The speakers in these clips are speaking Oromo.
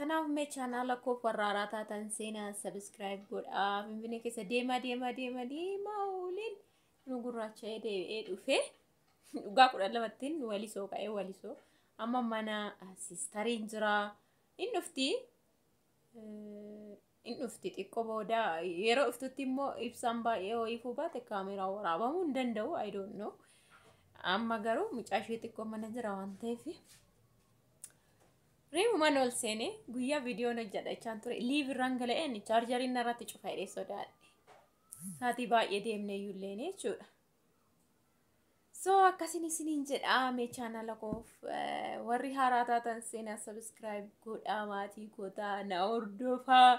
Kanaaf mee chaanaala koo warraaraa taatan seenaa subscribe godhaa. Finfinnee keessa deemaa ooliin nu gurraacha'ee deebi'ee dhufee dhugaa 12tiin walisoo ka'ee walisoo amma mana sistariin jira. Inni dhufti xiqqoo booda yeroo dhuftutti immoo ibsaan baay'ee ho'ifuu baate kaameraa waraabamuu hin danda'u. I don't know. Amma garuu mucaa ishee xiqqoo mana jira waan ta'eef Reemu mana ol seenee guyyaa viidiyoon hojjedhachaan ture. Liiv irraan gala'een chaarjariin irratti cufa hidhee sodaadhe. Saatii baay'ee deemnee iyyuulleen jechuudha. So akkasin isiniin jedhaa mee chaanaala koof warri haaraa taatan seenaa subscribe godhaa maatii gootaa na hordofaa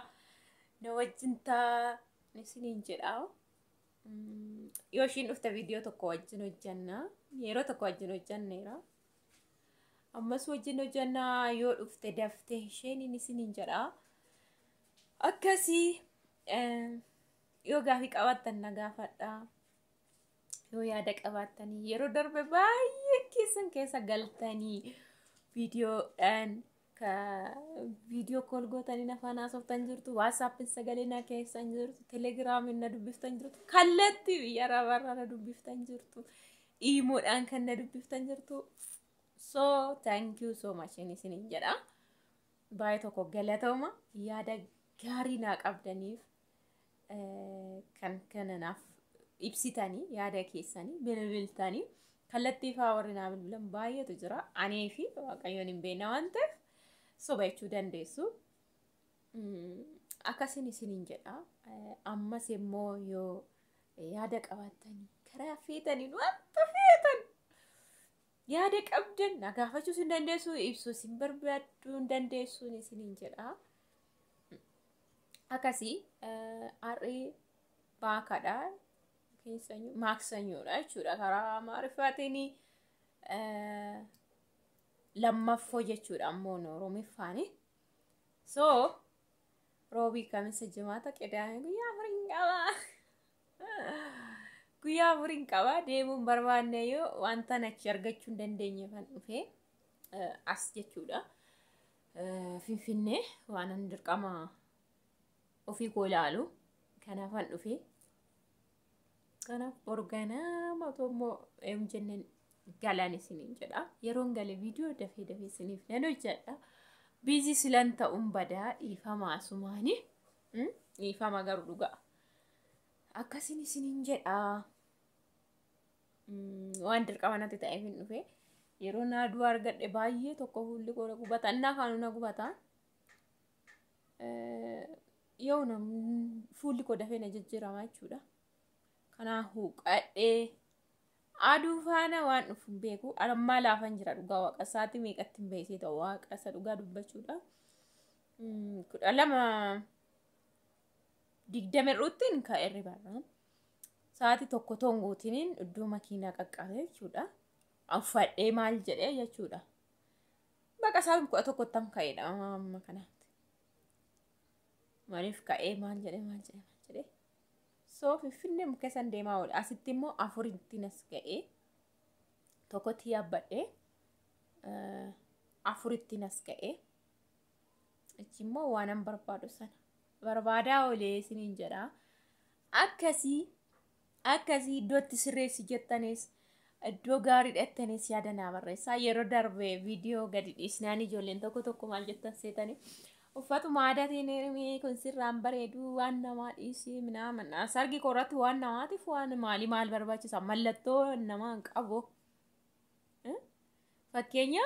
na wajjin taa isiniin jedhaa. Yoo ishiin dhufte viidiyoo tokko wajjin hojjannaa yeroo tokko wajjin hojjanneera. Ammas wajjin hojjannaa yoo dhufte daftee isheen isiniin jedhaa. Akkasii yoo gaafii qabaattan na gaafadhaa. Yoo yaada qabaatanii yeroo darbe baay'ee keessa galtanii viidiyoodhaan viidiyoo kool gootanii afaan haasoftan jirtu, WhatsAppin sagalee na keessan jirtu, Telegiraamin na dubbiftan jirtu, kallattii biyya arabaarraa na dubbiftan jirtu, iimoodhaan kan na dubbiftan jirtu. So thank you so much isiniin jedha. Baay'ee tokko galatooma yaada gaarii naa qabdaniif kan kananaaf ibsitanii yaada keessanii bilbiltanii kallattii faa warri naa bilbilan baay'eetu jira. Anee fi Waaqayyoon hin beekna waan ta'eef sobachuu dandeessu. Akkasin isiniin jedha. Ammas immoo yoo yaada qabaatanii karaa feetaniin wanta feetan yaada qabdan na gaafachuus hin dandeessu, ibsuus hin barbaaddu hin dandeessu isiniin jedha. Akkasii har'i baakadha. Maaksanyoodha jechuudha karaa Amaariffaatiin lammaffoo jechuudha ammoo Oromiffaani. So roobii kamisa jimaata qidaame guyyaa afuriin qaba. Guyyaa afuriin qaba deemuun barbaanne yoo wanta nachi argachuu hin dandeenye kan dhufee as jechuudha. Finfinnee waan an dirqama ofii koo ilaalu kanaafan dhufee. Kanaaf organama tommo jenneen galaan isiniin jedha. Yeroon gale viidiyoo dafee isiniif nan hojjedha. Biizii silan ta'uun badaa dhiifama asumaani. Dhiifama garuu dhugaa. Akkasin isiniin jedha. Waan dirqama natti ta'eef hin dhufe. Yeroo naaduu argadhe baay'ee tokko fuulli koo gubata. Innaa kaanuu na gubata. Yoo fuulli koo dafee na jijjiirama jechuudha. Kanaafuu qadhee aduu faana waan dhufu hin beeku. Amma laafan jira dhugaa waaqa isaati meeqatti hin beeksee ta'u waaqa isa dhugaa dubbachuudha. 12:20 ka'eerri barraan. Sa'aatii tokko tonguutiin iddoo makiinaa qaqqabee jechuudha. Uffadhee maal jedhee jechuudha. Baqa sa'aatii 11 ka'eedha amma kanaatti. Maaliif ka'ee maal jedhee. So Finfinnee mukeessan deemaa oole. Asitti immoo afuritti nas ga'ee tokkotti yaabbadhee afuritti nas ga'ee achi immoo waanan barbaadu sana barbaadaa oolee isiniin jedha. Akkasii iddootti sirreessi jettanis iddoo gaarii dheettanis yaada naa barreessaa. Yeroo darbe viidiyoo gadi dhiisnaan ijoolleen tokko maal jettan seetanii. Uffatuma aadaatiin kun sirraan bareedu waan namaa dhiisii minaaman sargi korratti waan namaatiif waan maal barbaachisa mallattoo namaa hin qabu. Fakkeenya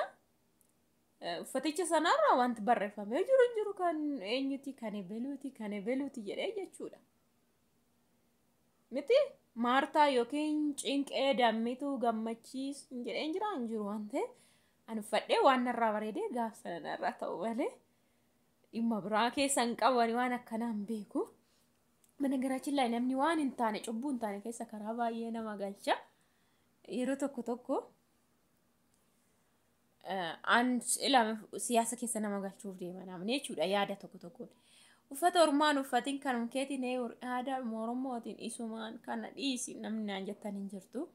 uffaticha sanarraa wanti barreeffamee jiru kan eenyuti kan ebeluuti jedhee jechuudha. Miti Maartaa yookiin Cinqee Dammituu Gammachiis jedheen jira hin jiru waan ta'eef ani uffadhee waan narraa bareedee gaaf sanarraa ta'u malee. Dhimma biraa keessa hin qabani waan akkanaan beeku. Mana garaachillaa namni waan hin taane cubbuu hin taane keessa karaa baay'ee nama galcha. Yeroo tokko siyaasa keessa nama galchuuf deema namni jechuudha yaada tokko. Uffata ormaan uffatiin kan mukeetiin aadaa Oromootiin isumaan kana dhiisi namni naan jettan hin jirtu.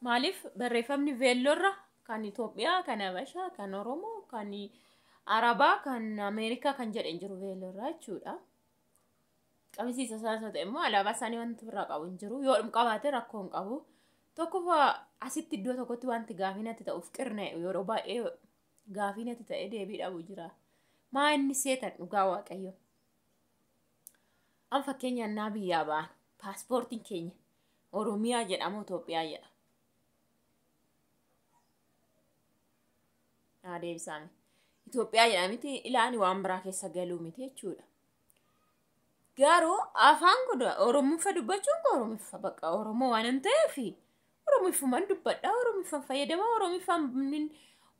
Maaliif barreeffamni veelloorra kan Itoophiyaa, kan Habashaa, kan Oromoo, kan Arabaa kan Ameerikaa kan jedhan jiru veelorraa jechuudha. Qabisiisa isaas ta'e immoo alaabaa isaanii wanti birraa qabu hin jiru. Yoo qabaate rakkoo hin qabu. Tokkoffaa asitti iddoo tokkotti wanti gaafiinatti ta'uuf qirne yeroo baay'ee gaafiinatti ta'ee deebii dhabu jira. Maa inni seetan dhugaa waaqayyo. An fakkeenyaan naa biyyaa ba'an paaspoortiin keenya Oromiyaa jedhamu Itoophiyaa jedha. Deebisaame. Itoophiyaa jedhamiti ilaani waan biraa keessa galuu miti jechuudha. Garuu afaan kun Oromoofa dubbachuun Oromoofa bakka Oromoo waan hin ta'eef Oromoofumaan dubbadha. Oromoofaan fayyadama. Oromoofaan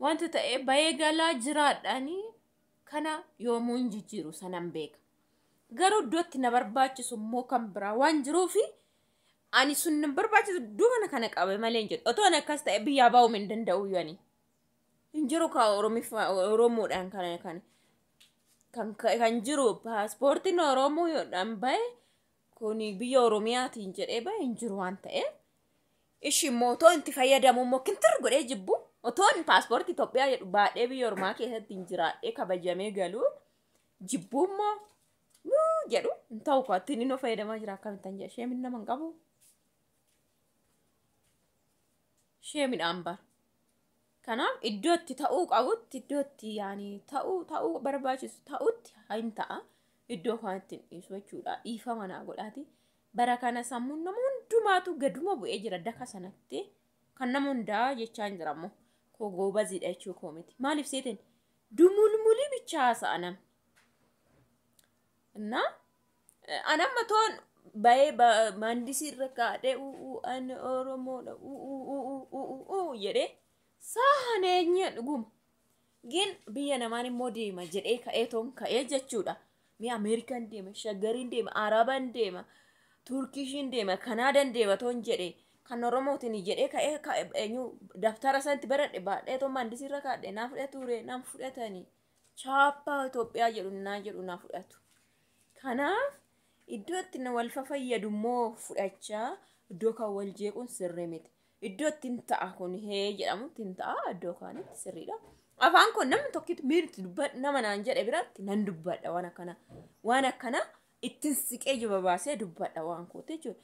wanta ta'e bahee galaa jiraadhaanii kana yoomuu hin jijjiiru sanan beeka. Garuu iddootti na barbaachisu immoo kan biraa waan jiruufi ani sun na barbaachisu iddoo kana qabe malee hin jedhu. Otoo akkas ta'e biyyaa baa'uu hin danda'u yaani. Hin jiru ka Oromoodhaan kan jiru paaspoortiin Oromoo yoodhaan bahe kun biyya Oromiyaatiin jedhee bahe hin jiru waan ta'eef ishi immoo otoo itti fayyadamu immoo kintir godhee jibbu otoo paaspoortii Itoophiyaa jedhu baadhee biyya Oromaa keessatti hin jiraadhee kabajamee galuu jibbu immoo jedhu hin ta'u ko ittiin inni fayyadamaa jira akkamittan jedhe sheemin nama hin qabu. Sheemidhaan bara. Kanaaf iddootti ta'uu qabutti iddootti yaani ta'uu barbaachisu ta'utti hin ta'a iddoo kanatti dhiisu jechuudha. Dhiifama naa godhaati. Bara kana sammuun nama hundumaatu gaduma bu'ee jira daka sanatti kan nama hundaa jechaa hin jirammoo koo goobaziidha jechuu koo miti. Maaliif seeteen dumulmulii bichaa haasa'a namni. Innaa anamma toon bahee maandisii irra kaadhee ani Oromoodha jedhee Sahaneenya dhuguma. Gin biyya namaan immoo deema jedhee ka'ee toon ka'ee jechuudha. Mi Ameerikaan deema, Shaggariin deema, Arabaan deema, Turkishiin deema, Kanaadaan deema toon jedhee kan Oromootiin jedhee ka'ee daftara sanatti baradhe baadhee toon maandisiirra kaadhee naa fudhature naa fudhatanii chaappaa Itoophiyaa jedhu naa fudhatu. Kanaaf iddootti na wal fayyadu immoo fudhachaa iddoo kan wal jeequun sirrii miti. Iddoo ittiin ta'a kun hee jedhamu ittiin ta'a iddoo kaanitti sirriidha. Afaan kun namni tokkitti miirti dubbadha nama naan jedhe biraatti nan dubbadha waan akkana ittiin siqee jiba baasee dubbadha waan kooti jechuudha.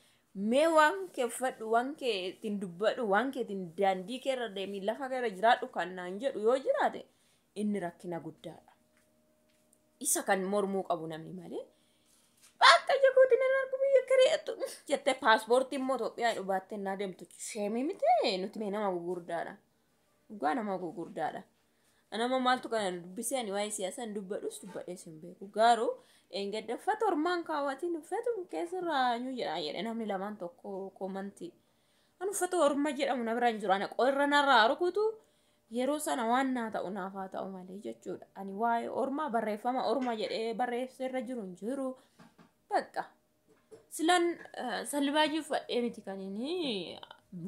Mee waan kee uffadhu waan kee ittiin dubbadhu waan kee ittiin daandii kee irra deemii lafa irra jiraadhu kan naan jedhu yoo jiraate inni rakkina guddaadha. Isa kan mormuu qabu namni malee. Bakka jechuutti nan argu biyya kireetu jettee paaspoortii immoo Itoophiyaa dhubaattee naa deemtu sheemii miti nuti mee nama gurguddaadha. Dhugaa nama gurguddaadha. Nama maaltu kana dubbisee ani waa'ee siyaasaa hin dubbadhus dubbadhees hin beeku. Garuu engadda uffata ormaan kaawwatiin uffatu keessarraa jedhe namni lamaan tokko koomantii. An uffata orma jedhamu na biraan jiru ana qorra narraa rukutu yeroo sana waan naa ta'u naaf haa ta'u malee jechuudha. Ani waa'ee ormaa barreeffama orma jedhee barreesseerra jiru hin jiru. Bakka silan salbaajii uffadhee miti kan inni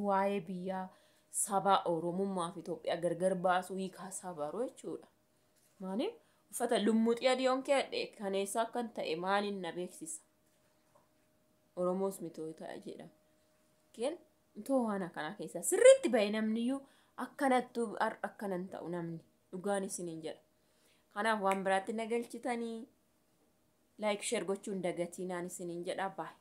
waa'ee biyyaa saba Oromummaa fi Itoophiyaa gargar baasuu hiikaasaa baruu jechuudha. Maaliif uffata lummuxii adiyoon keedhe kaneessa akkan ta'e maaliin na beeksisa. Oromoos mitoo ta'a jedhama. Keen mitoo waan akkanaa keessaa sirriitti bahe namniyyuu akkanattu akkanan ta'u namni dhugaan isiniin jedha. Kanaaf waan biraatti na galchitanii like share gochuun dagatii naan isiniin jedha baay'ee.